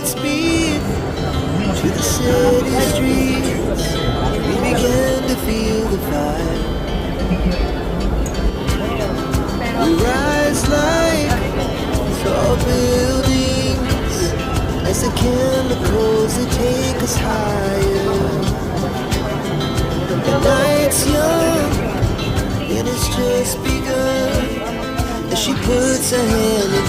heart speed to the city streets. We began to feel the fire. We rise like tall buildings as the chemicals that take us higher. The night's young and it's just begun as she puts her hand in